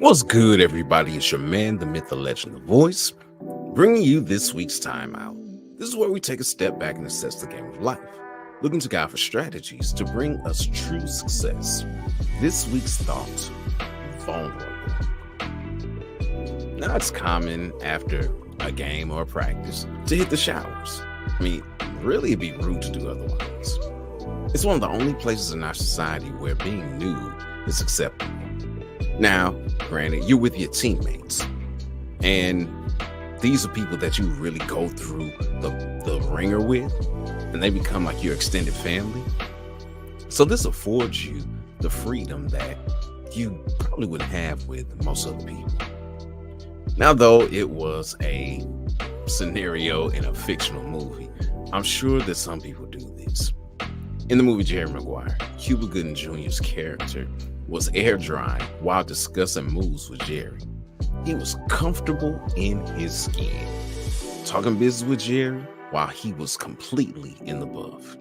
What's good, everybody? It's your man, the myth, the legend, the voice, bringing you this week's timeout. This is where we take a step back and assess the game of life, looking to God for strategies to bring us true success. This week's thought: vulnerable. Now, it's common after a game or a practice to hit the showers. Really, it'd be rude to do otherwise. It's one of the only places in our society where being nude is acceptable. Now, granted, you're with your teammates, and these are people that you really go through the ringer with, and they become like your extended family. So this affords you the freedom that you probably wouldn't have with most other people. Now, though it was a scenario in a fictional movie, I'm sure that some people do this. In the movie Jerry Maguire, Cuba Gooding Jr.'s character was air drying while discussing moves with Jerry. He was comfortable in his skin, talking business with Jerry while he was completely in the buff.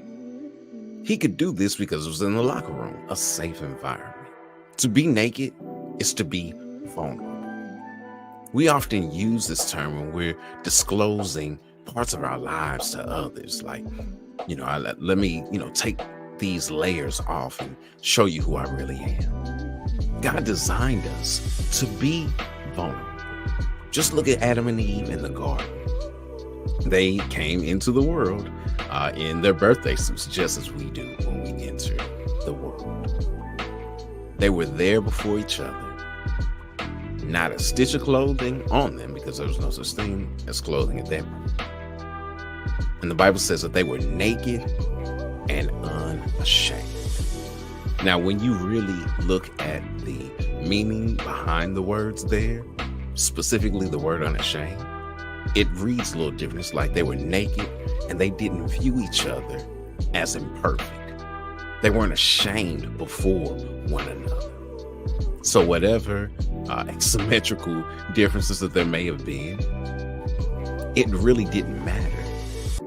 He could do this because it was in the locker room, a safe environment. To be naked is to be vulnerable. We often use this term when we're disclosing parts of our lives to others, like, let me take these layers off and show you who I really am. God designed us to be vulnerable. Just look at Adam and Eve in the garden. They came into the world in their birthday suits, just as we do when we enter the world. They were there before each other. Not a stitch of clothing on them, because there was no such thing as clothing at that point. And the Bible says that they were naked and unashamed. Now, when you really look at the meaning behind the words there, specifically the word unashamed, it reads a little different. It's like they were naked and they didn't view each other as imperfect. They weren't ashamed before one another. So whatever asymmetrical differences that there may have been, it really didn't matter,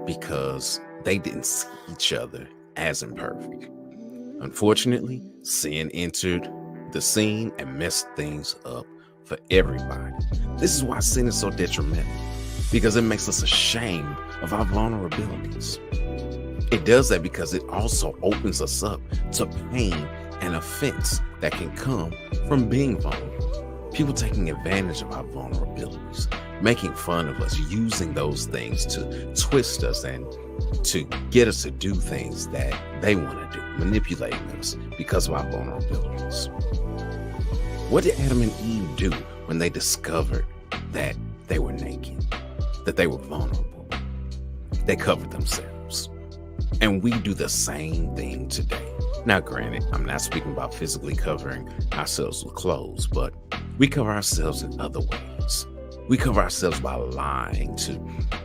because they didn't see each other as imperfect. Unfortunately, sin entered the scene and messed things up for everybody. This is why sin is so detrimental, because it makes us ashamed of our vulnerabilities. It does that because it also opens us up to pain and offense that can come from being vulnerable. People taking advantage of our vulnerabilities, making fun of us, using those things to twist us and to get us to do things that they want to do, manipulating us because of our vulnerabilities. What did Adam and Eve do when they discovered that they were naked, that they were vulnerable? They covered themselves. And we do the same thing today. Now, granted, I'm not speaking about physically covering ourselves with clothes, but we cover ourselves in other ways. We cover ourselves by lying to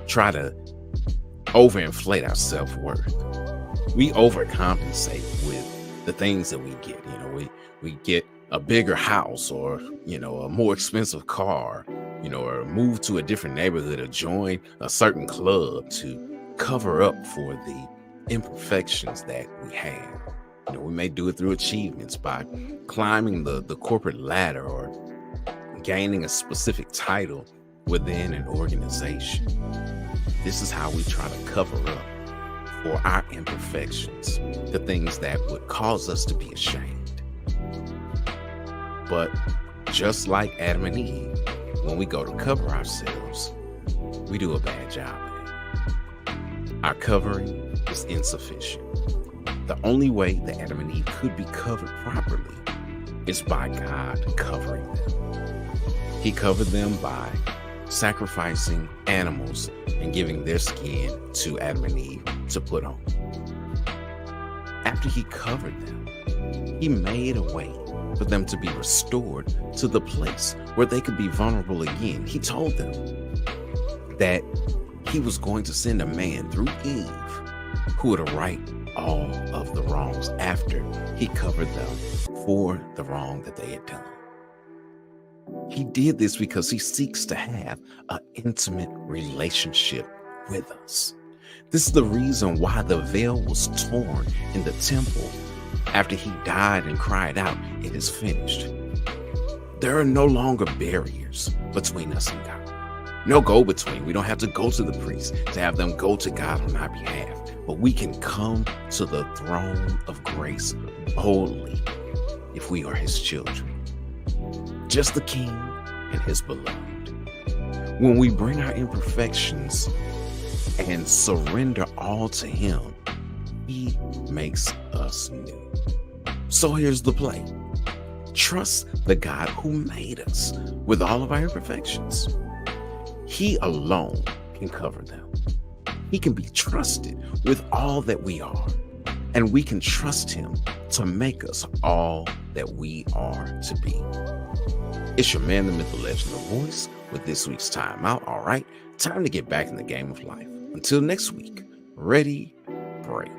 try to overinflate our self-worth. We overcompensate with the things that we get. We get a bigger house, or a more expensive car, or move to a different neighborhood, or join a certain club to cover up for the imperfections that we have. We may do it through achievements, by climbing the corporate ladder, or gaining a specific title within an organization. This is how we try to cover up for our imperfections, the things that would cause us to be ashamed. But just like Adam and Eve, when we go to cover ourselves, we do a bad job at it. Our covering is insufficient. The only way that Adam and Eve could be covered properly is by God covering them. He covered them by sacrificing animals and giving their skin to Adam and Eve to put on. After he covered them, he made a way for them to be restored to the place where they could be vulnerable again. He told them that he was going to send a man through Eve who would right all of the wrongs after he covered them for the wrong that they had done. He did this because he seeks to have an intimate relationship with us. This is the reason why the veil was torn in the temple after he died and cried out, "It is finished." There are no longer barriers between us and God. No go-between. We don't have to go to the priest to have them go to God on our behalf, but we can come to the throne of grace boldly if we are his children. Just the King and his beloved. When we bring our imperfections and surrender all to him, he makes us new. So here's the play. Trust the God who made us with all of our imperfections. He alone can cover them. He can be trusted with all that we are, and we can trust him to make us all that we are to be. It's your man, the myth, the legend, the voice with this week's Time Out. All right, time to get back in the game of life. Until next week, ready, break.